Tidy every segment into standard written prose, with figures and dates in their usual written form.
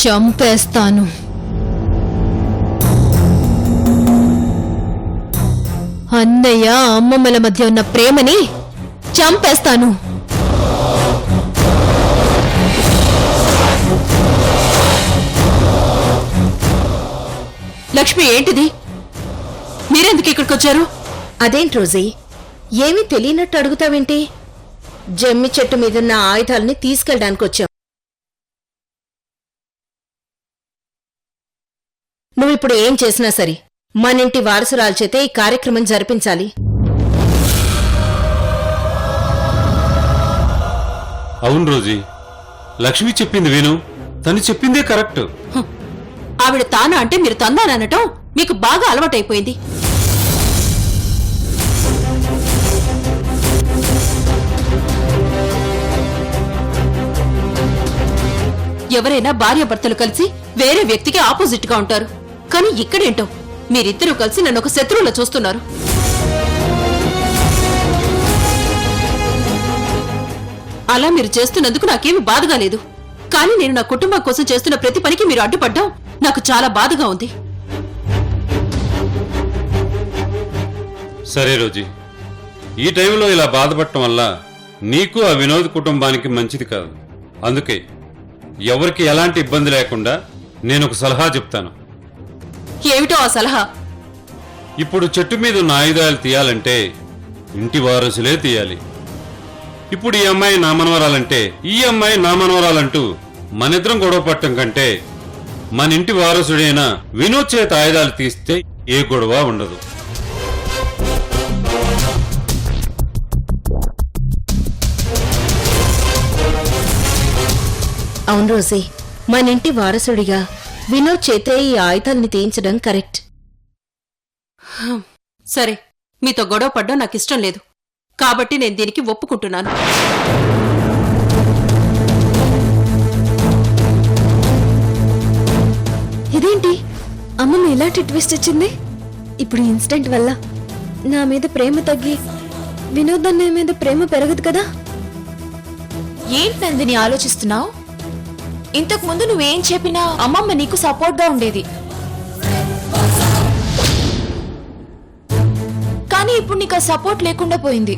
చంపేస్తాను. అన్నయ్య అమ్మమ్మల మధ్య ఉన్న ప్రేమని చంపేస్తాను. లక్ష్మి, ఏంటిది? మీరెందుకు ఇక్కడికి వచ్చారు? అదేంటి రోజీ, ఏమీ తెలియనట్టు అడుగుతావేంటి? జమ్మి చెట్టు మీదున్న ఆయుధాలని తీసుకెళ్ళడానికి వచ్చాం. నువ్విప్పుడు ఏం చేసినా సరే మనింటి వారసురాల చేతే ఈ కార్యక్రమం జరిపించాలి. అవును రోజీ, లక్ష్మి చెప్పింది విను. తను చెప్పిందే కరెక్ట్. ఆవిడ తానా అంటే మీరు తందాననటం మీకు బాగా అలవాటైపోయింది. ఎవరైనా భార్యాభర్తలు కలిసి వేరే వ్యక్తికి ఆపోజిట్ గా ఉంటారు. కానీ ఇక్కడేంటో మీరిద్దరూ కలిసి నన్ను ఒక శత్రువులా చూస్తున్నారు. అలా మీరు చేస్తున్నందుకు నాకేమి బాధగా లేదు. కానీ నేను నా కుటుంబం కోసం చేస్తున్న ప్రతి పనికి మీరు అడ్డుపడ్డం నాకు చాలా బాధగా ఉంది. సరే రోజీ, ఈ టైంలో ఇలా బాధపడటం వల్ల నీకు ఆ వినోద్ కుటుంబానికి మంచిది కాదు. అందుకే ఎవరికి ఎలాంటి ఇబ్బంది లేకుండా నేను ఒక సలహా చెప్తాను. ఏమిటో ఆ సలహా? ఇప్పుడు చెట్టు మీద ఉన్న ఆయుధాలు తీయాలంటే ఇంటి వారసులే తీయాలి. ఇప్పుడు ఈ అమ్మాయి నా మనవరాలంటే ఈ అమ్మాయి నా మనవరాలంటూ మనిద్దరం గొడవ పట్టడం కంటే మన ఇంటి వారసుడైన వినోద్ చేత ఆయుధాలు తీస్తే ఏ గొడవ ఉండదు. అవును రోజీ, మనింటి వారసుడిగా వినోద్ చేతే ఈ ఆయుధాల్ని తీయించడం కరెక్ట్. సరే, మీతో గొడవ పడ్డం నాకు ఇష్టం లేదు. కాబట్టి నేను దీనికి ఒప్పుకుంటున్నాను. ఇదేంటి అమ్మమ్మ ఇలాంటి ట్విస్ట్ ఇచ్చింది? ఇప్పుడు ఇన్సిడెంట్ వల్ల నా మీద ప్రేమ తగ్గి వినోద్ అన్నయ్య మీద ప్రేమ పెరగదు కదా? ఏంటి నందిని ఆలోచిస్తున్నావు? ఇంతకు ముందు నువ్వేం చెప్పినా అమ్మమ్మ నీకు సపోర్ట్ గా ఉండేది. కానీ ఇప్పుడు నీకు ఆ సపోర్ట్ లేకుండా పోయింది.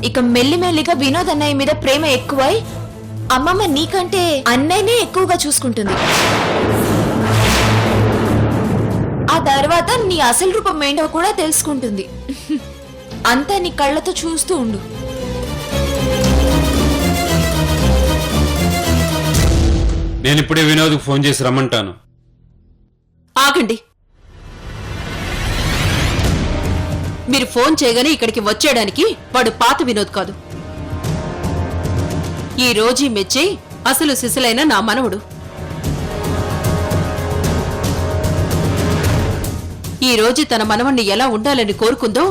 ఇక మెల్లిమెల్లిగా వినోద్ అన్నయ్య మీద ప్రేమ ఎక్కువై అమ్మమ్మ నీకంటే అన్నయ్యనే ఎక్కువగా చూసుకుంటుంది. ఆ తర్వాత నీ అసలు రూపం ఏంటో కూడా తెలుసుకుంటుంది. అంతా నీ కళ్ళతో చూస్తూ ఉండు. నేను ఇప్పుడే వినోద్కు ఫోన్ చేసి రమ్మంటాను. ఆగండి. మీరు ఫోన్ చేయగానే ఇక్కడికి వచ్చేయడానికి వాడు పాత వినోద్ కాదు. ఈ రోజీ మెచ్చి అసలు సిసలైన నా మనవడు. ఈ రోజు తన మనవణ్ణి ఎలా ఉండాలని కోరుకుందో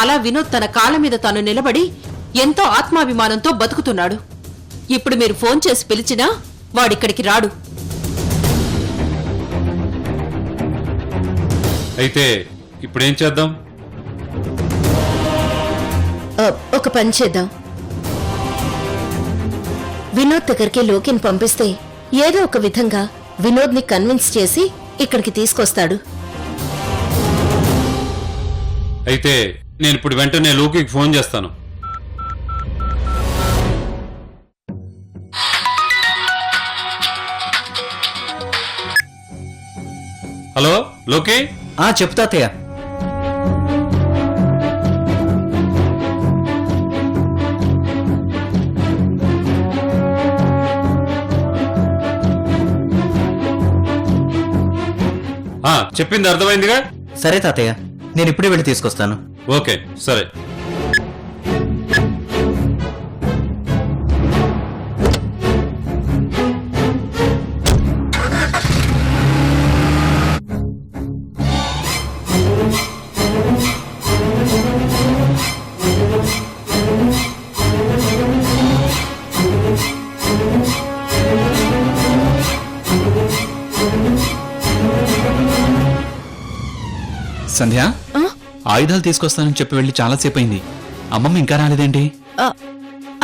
అలా వినోద్ తన కాళ్ళ మీద తాను నిలబడి ఎంతో ఆత్మాభిమానంతో బతుకుతున్నాడు. ఇప్పుడు మీరు ఫోన్ చేసి పిలిచినా వాడిక్కడికి రాడు. అయితే ఇప్పుడేం చేద్దాం? ఒక పని చేద్దాం. వినోద్ దగ్గరికి లోకిని పంపిస్తే ఏదో ఒక విధంగా వినోద్ని కన్విన్స్ చేసి ఇక్కడికి తీసుకొస్తాడు. అయితే నేను ఇప్పుడు వెంటనే లోకికి ఫోన్ చేస్తాను. హలో లోకి. చెప్తా తయ్య. చెప్పింది అర్థమైందిగా? సరే తాతయ్య, నేను ఇప్పుడే వెళ్ళి తీసుకొస్తాను. ఓకే సరే. సంధ్య, ఆయుధాలు తీసుకొస్తానని చెప్పి వెళ్ళి చాలాసేపు అయింది. అమ్మమ్మ ఇంకా రాలేదేంటి?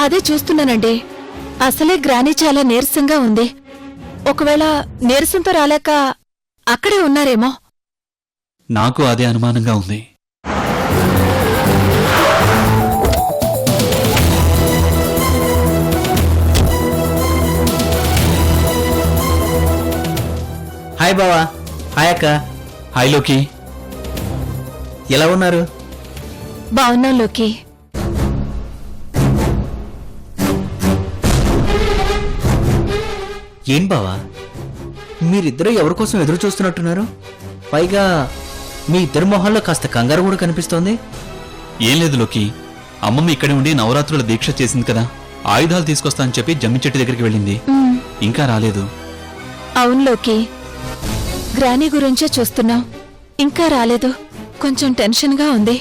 అదే చూస్తున్నానండి. అసలే గ్రాని చాలా నీరసంగా ఉంది. ఒకవేళ నీరసంతో రాలేక అక్కడే ఉన్నారేమో. నాకు అదే అనుమానంగా ఉంది. హాయ్ బావా. హాయ్ అక్క. హాయ్ లోకి. ఎలా ఉన్నారు? బావున్నాం లోకి. ఏం బావా, మీరిద్దరూ ఎవరి కోసం ఎదురు చూస్తున్నట్టున్నారు? పైగా మీ ఇద్దరు మొహాల్లో కాస్త కంగారు కూడా కనిపిస్తోంది. ఏం లేదు లోకి, అమ్మమ్మ ఇక్కడే ఉండి నవరాత్రుల దీక్ష చేసింది కదా, ఆయుధాలు తీసుకొస్తా అని చెప్పి జమ్మి చెట్టు దగ్గరికి వెళ్ళింది. ఇంకా రాలేదు. అవును లోకి, గ్రానీ గురించే చూస్తున్నాం. ఇంకా రాలేదు. కొంచెం టెన్షన్గా ఉంది.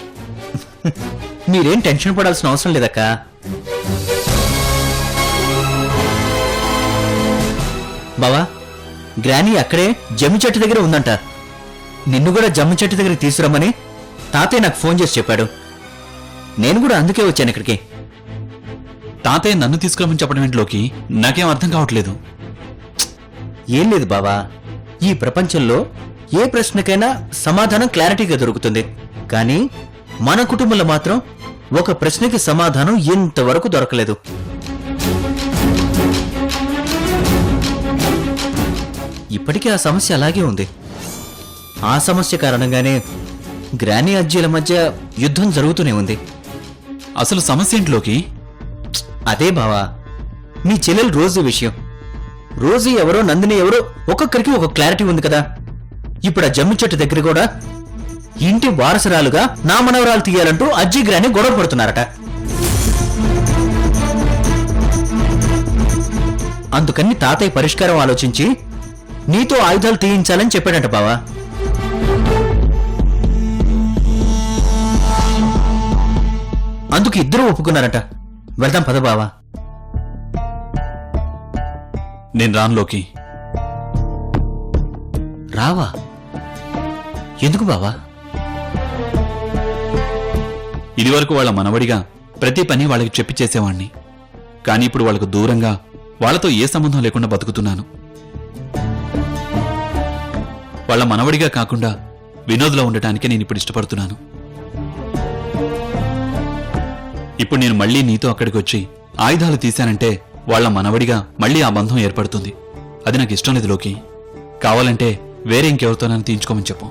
మీరేం టెన్షన్ పడాల్సిన అవసరం లేదక్క. బావా, గ్రానీ అక్కడే జమ్మి చెట్టు దగ్గర ఉందంట. నిన్ను కూడా జమ్మి చెట్టు దగ్గరికి తీసుకురమ్మని తాతయ్య నాకు ఫోన్ చేసి చెప్పాడు. నేను కూడా అందుకే వచ్చాను ఇక్కడికి. తాతయ్య నన్ను తీసుకురమని చెప్పడం ఏంటిలోకి, నాకేం అర్థం కావట్లేదు. ఏం లేదు బావా, ఈ ప్రపంచంలో ఏ ప్రశ్నకైనా సమాధానం క్లారిటీగా దొరుకుతుంది. కానీ మన కుటుంబంలో మాత్రం ఒక ప్రశ్నకి సమాధానం ఇంతవరకు దొరకలేదు. ఇప్పటికీ ఆ సమస్య అలాగే ఉంది. ఆ సమస్య కారణంగానే గ్రానీ అజ్జీల మధ్య యుద్ధం జరుగుతూనే ఉంది. అసలు సమస్య ఏంటిలోకి? అదే బావా, మీ చెల్లెలు రోజు విషయం. రోజు ఎవరో నందిని ఎవరో ఒక్కొక్కరికి ఒక క్లారిటీ ఉంది కదా. ఇప్పుడు ఆ జమ్మి చెట్టు దగ్గర కూడా ఇంటి వారసురాలుగా నా మనవరాలు తీయాలంటూ అజ్జి గ్రాని గొడవ పడుతున్నారట. అందుకని తాతయ్య పరిష్కారం ఆలోచించి నీతో ఆయుధాలు తీయించాలని చెప్పాడంట బావా. అందుకు ఇద్దరూ ఒప్పుకున్నారట. వెళ్దాం పద బావా. నేను రానులోకి. రావా? ఎందుకు బావా? ఇదివరకు వాళ్ళ మనవడిగా ప్రతి పని వాళ్ళకి చెప్పి చేసేవాణ్ణి. కానీ ఇప్పుడు వాళ్ళకు దూరంగా, వాళ్ళతో ఏ సంబంధం లేకుండా బతుకుతున్నాను. వాళ్ళ మనవడిగా కాకుండా వినోద్లో ఉండటానికి నేను ఇప్పుడు ఇష్టపడుతున్నాను. ఇప్పుడు నేను మళ్ళీ నీతో అక్కడికి వచ్చి ఆయుధాలు తీశానంటే వాళ్ళ మనవడిగా మళ్ళీ ఆ బంధం ఏర్పడుతుంది. అది నాకు ఇష్టం లేదు లోకి. కావాలంటే వేరే ఇంకెవరితోనైనా తీయించుకోమని చెప్పు.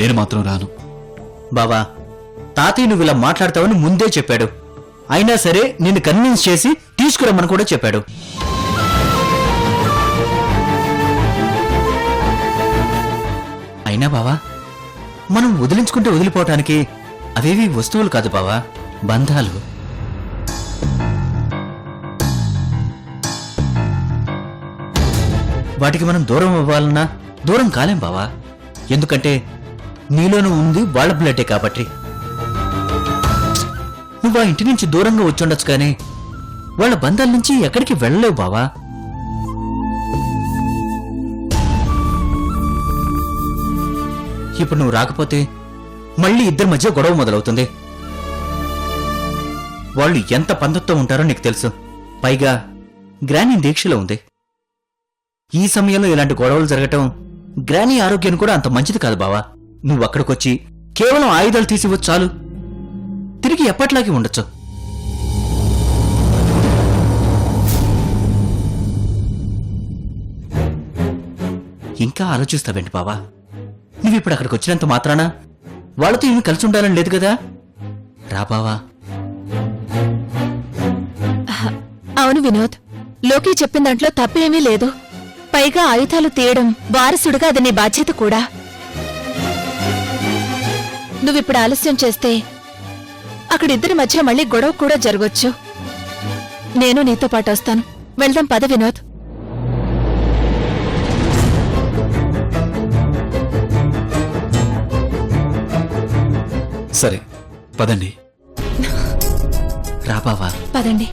నేను మాత్రం రాను. బావా, తాతయ్య నువ్వు ఇలా మాట్లాడతావని ముందే చెప్పాడు. అయినా సరే నిన్ను కన్విన్స్ చేసి తీసుకురమ్మని కూడా చెప్పాడు. అయినా బావా, మనం వదిలించుకుంటే వదిలిపోవటానికి అవేవి వస్తువులు కాదు బావా, బంధాలు. వాటికి మనం దూరం అవ్వాలన్నా దూరం కాలేం బావా. ఎందుకంటే నీలోనూ ఉంది వాళ్ళ బ్లడ్డే కాబట్టి. నువ్వు ఆ ఇంటి నుంచి దూరంగా వచ్చుండొచ్చు కానీ వాళ్ళ బంధాల నుంచి ఎక్కడికి వెళ్ళలేవు బావా. ఇప్పుడు నువ్వు రాకపోతే మళ్ళీ ఇద్దరి మధ్య గొడవ మొదలవుతుంది. వాళ్ళు ఎంత పందొత్తో ఉంటారో నీకు తెలుసు. పైగా గ్రానీ దీక్షలో ఉంది. ఈ సమయంలో ఇలాంటి గొడవలు జరగటం గ్రానీ ఆరోగ్యాన్ని కూడా అంత మంచిది కాదు బావా. నువ్వు అక్కడికొచ్చి కేవలం ఆయుధాలు తీసివచ్చు చాలు. తిరిగి ఎప్పట్లాగే ఉండొచ్చు. ఇంకా ఆలోచిస్తావేంటి బావా? నువ్విప్పుడు అక్కడికి వచ్చినంత మాత్రాన వాళ్ళతో ఏమి కలిసి ఉండాలని లేదు కదా. రా బావా. అవును వినోద్, లోకి చెప్పిన దాంట్లో తప్పేమీ లేదు. పైగా ఆయుధాలు తీయడం వారసుడిగా అది నీ బాధ్యత కూడా. నువ్విప్పుడు ఆలస్యం చేస్తే అక్కడిద్దరి మధ్య మళ్ళీ గొడవ కూడా జరగొచ్చు. నేను నీతో పాటు వస్తాను. వెళ్దాం పద వినోద్. సరే పదండి. రా బావా. పదండి.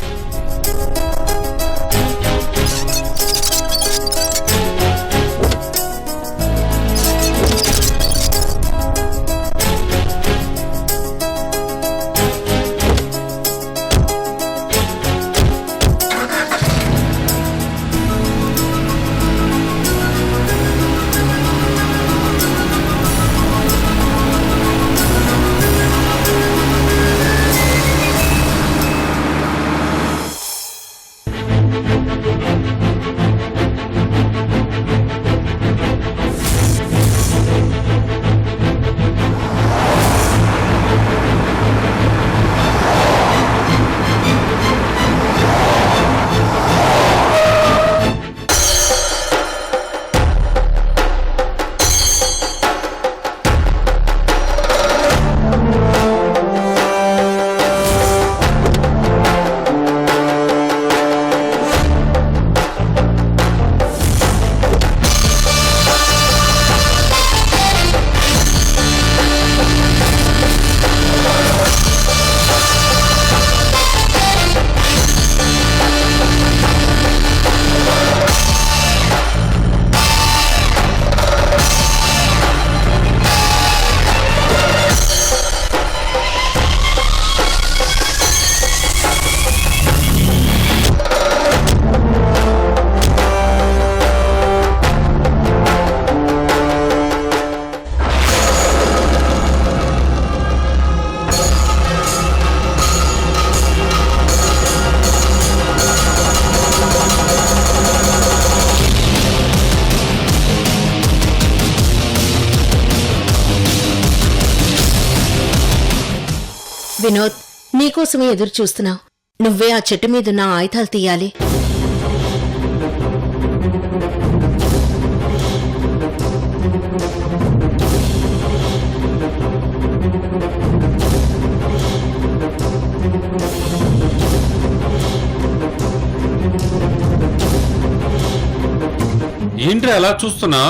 వినోద్, నీకోసమే ఎదురు చూస్తున్నావు. నువ్వే ఆ చెట్టు మీదున్న ఆయుధాలు తీయాలి. ఏంట్రా అలా చూస్తున్నా?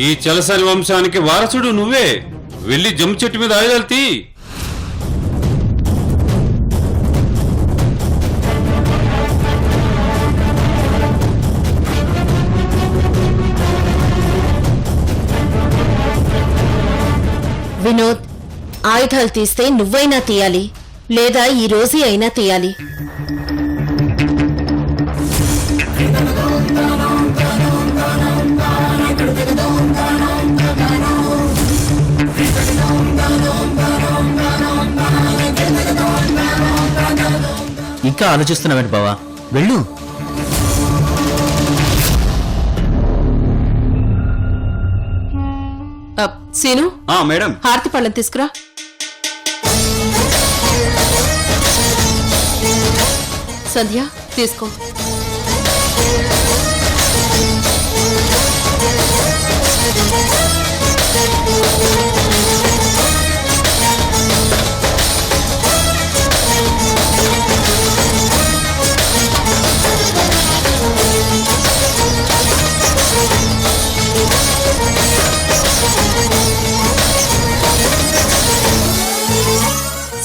ఈ చలసాని వంశానికి వారసుడు నువ్వే. వెళ్ళి జమ్ము చెట్టు మీద ఆయుధాలు తీ. వినోద్, ఆయుధాలు తీస్తే నువ్వైనా తీయాలి, లేదా ఈ రోజీ అయినా తీయాలి. ఇంకా ఆలోచిస్తున్నావేంటి బావా? వెళ్ళు. సీను, మేడం. హారతి పళ్ళని తీసుకురా. సంధ్య తీసుకో.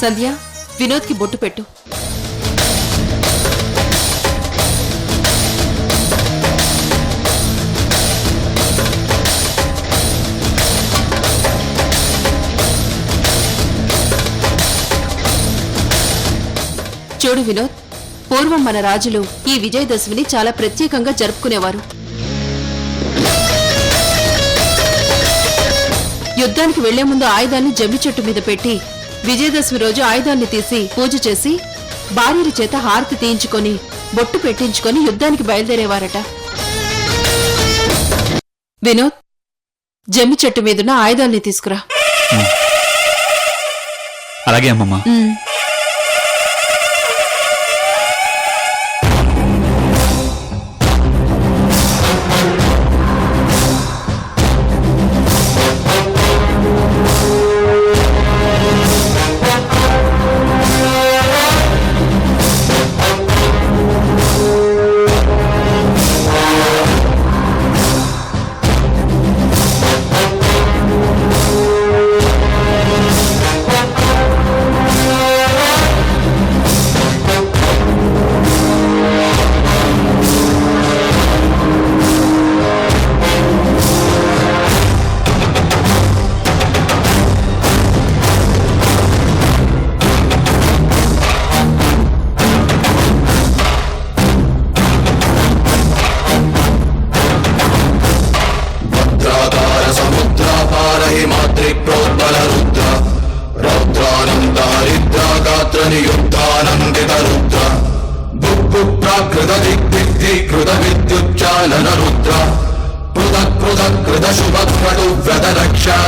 సంధ్య, వినోద్కి బొట్టు పెట్టు. చూడు వినోద్, పూర్వం మన రాజులు ఈ విజయదశమిని చాలా ప్రత్యేకంగా జరుపుకునేవారు. యుద్ధానికి వెళ్లే ముందు ఆయుధాన్ని జమ్మి చెట్టు మీద పెట్టి విజయదశమి రోజు ఆయుధాన్ని తీసి పూజ చేసి భార్యల చేత హారతి తీయించుకొని బొట్టు పెట్టించుకొని యుద్ధానికి బయలుదేరేవారట. వినోద్, జమ్మి చెట్టు మీదున్న ఆయుధాన్ని తీసుకురా. అలాగే అమ్మమ్మ.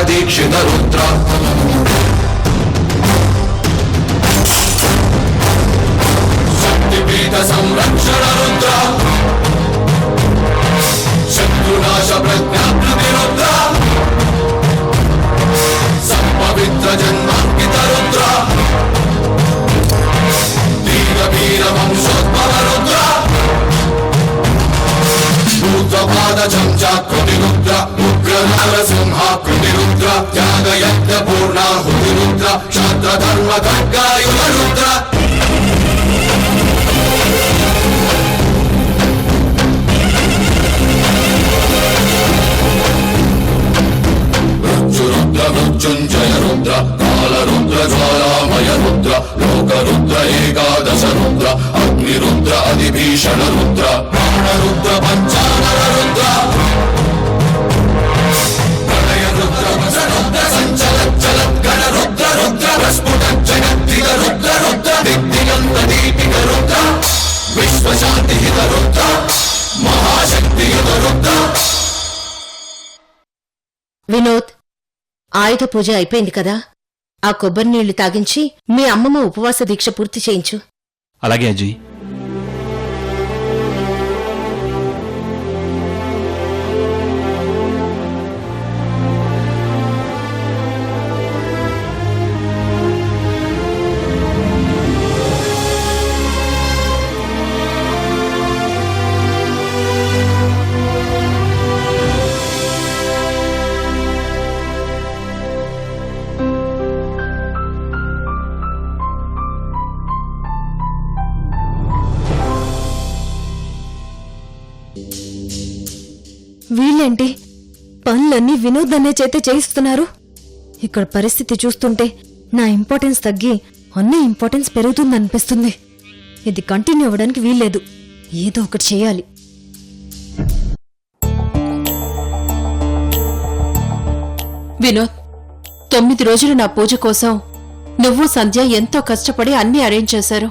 దీక్షిత రుద్ర శక్తిపీఠ సంరక్షణ రుద్ర శత్రునాశ ప్రజ్ఞాప్తి రుద్ర సంపవిత్ర జన్మాంకిత రుద్ర వీర వీర వంశోద్భవ రుద్ర భూతపాద చంచాకృతి రుద్ర ఉగ్ర నరసింహాకృతి రుద్ర త్యాగయజ్ఞ పూర్ణాహుతి రుద్ర క్షాత్ర ధర్మ ఖడ్గాయుధ రుద్ర రుద్ర మృత్యుంజయ రుద్ర కాల రుద్ర జ్వాలామయ రుద్ర లోక రుద్ర ఏకాదశ రుద్ర అగ్ని రుద్ర అధిభీషణ రుద్ర ప్రాణ రుద్ర పంచానర రుద్ర ప్రళయ రుద్ర రుద్ర సంచలచ్చలద్గణ రుద్ర రుద్ర ప్రస్ఫుట జగద్దిగ రుద్ర రుద్ర దిగ్దిగంత దీపిక రుద్ర విశ్వశాంతిహిత రుద్ర మహాశక్తియుత రుద్ర. వినోద్, ఆయుధ పూజ అయిపోయింది కదా, ఆ కొబ్బరి నీళ్లు తాగించి మీ అమ్మమ్మ ఉపవాస దీక్ష పూర్తి చేయించు. అలాగే అజీ. వీళ్ళేంటి పనులన్నీ వినోద్ అనే చేతే చేయిస్తున్నారు? ఇక్కడ పరిస్థితి చూస్తుంటే నా ఇంపార్టెన్స్ తగ్గి అన్న ఇంపార్టెన్స్ పెరుగుతుందనిపిస్తుంది. ఇది కంటిన్యూ అవ్వడానికి వీల్లేదు. ఏదో ఒకటి చేయాలి. వినోద్, 9 రోజులు నా పూజ కోసం నువ్వు సంధ్య ఎంతో కష్టపడి అన్నీ అరేంజ్ చేశారు.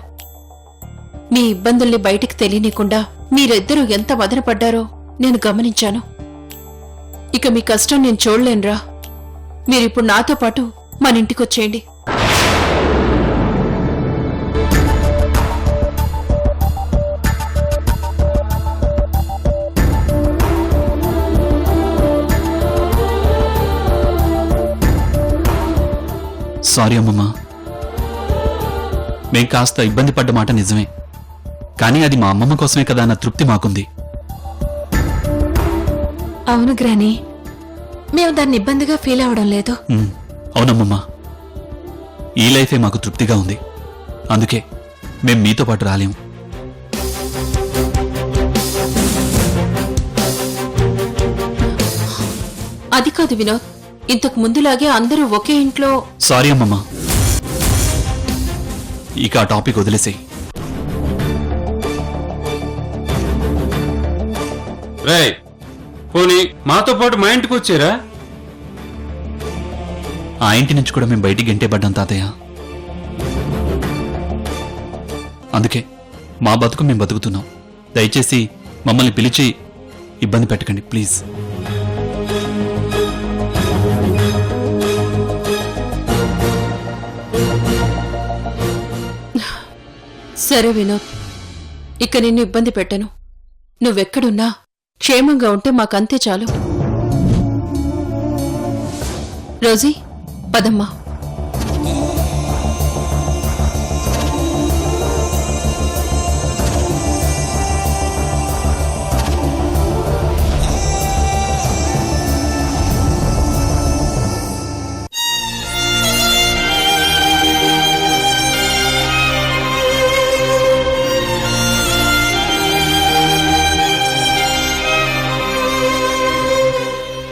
మీ ఇబ్బందుల్ని బయటికి తెలియనీయకుండా మీరిద్దరూ ఎంత మదనపడ్డారో నేను గమనించాను. ఇక మీ కష్టం నేను చూడలేనురా. మీరిప్పుడు నాతో పాటు మన ఇంటికొచ్చేయండి. సారీ అమ్మమ్మ, మేం కాస్త ఇబ్బంది పడ్డ మాట నిజమే, కానీ అది మా అమ్మమ్మ కోసమే కదా అన్న తృప్తి మాకుంది. అవును గ్రానీ, మేము దాన్ని ఇబ్బందిగా ఫీల్ అవడం లేదు. అవునమ్మమ్మా, ఈ లైఫే మాకు తృప్తిగా ఉంది. అందుకే మేం మీతో పాటు రాలేము. అది కాదు వినోద్, ఇంతకు ముందులాగే అందరూ ఒకే ఇంట్లో. సారీ అమ్మమ్మా, ఇక ఆ టాపిక్ వదిలేసేయి. రేయ్, పోనీ మాతో పాటు మా ఇంటికి వచ్చారా? ఆ ఇంటి నుంచి కూడా మేము బయటికి గెంటేపడ్డాం తాతయ్య. అందుకే మా బతుకు మేము బతుకుతున్నాం. దయచేసి మమ్మల్ని పిలిచి ఇబ్బంది పెట్టకండి ప్లీజ్. సరే వినోద్, ఇక నిన్ను ఇబ్బంది పెట్టను. నువ్వెక్కడున్నా క్షేమంగా ఉంటే మాకంతే చాలు. రోజీ, పదమ్మా.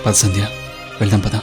పద సంధ్య, వెళ్దాం పద.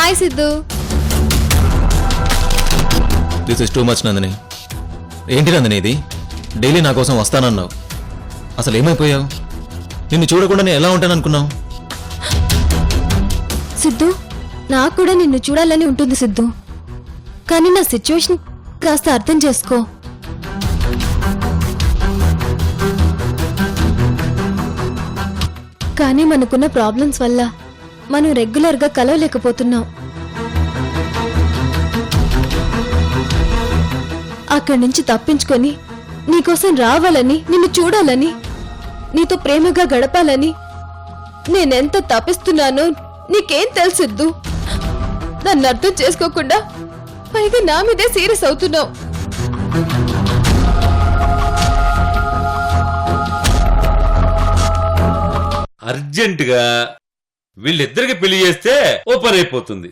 Hi Siddhu. This is too much Nandini. ఏంటి నందిని ఇది? డైలీ నా కోసం వస్తానన్నావు, అసలు ఏమైపోయావు? నిన్ను చూడకుండా నేను ఎలా ఉంటాననుకున్నావు? సిద్ధు, నాకు కూడా నిన్ను చూడాలని ఉంటుంది సిద్ధు. కానీ నా సిచ్యువేషన్ కాస్త అర్థం చేసుకో. కానీ మనకున్న ప్రాబ్లమ్స్ వల్ల మనం రెగ్యులర్గా కలవలేకపోతున్నాం. అక్కడి నుంచి తప్పించుకొని నీకోసం రావాలని, నిన్ను చూడాలని, నీతో ప్రేమగా గడపాలని నేనెంత తపిస్తున్నానో నీకేం తెలుసిద్దు. నన్ను అర్థం చేసుకోకుండా పైగా నా మీదే సీరియస్ అవుతున్నావు. అర్జెంటుగా వీళ్ళిద్దరికి పెళ్లి చేస్తే ఓపెన్ అయిపోతుంది.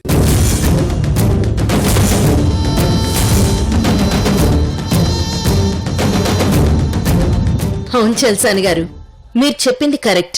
అవును చెల్సాని గారు, మీరు చెప్పింది కరెక్ట్.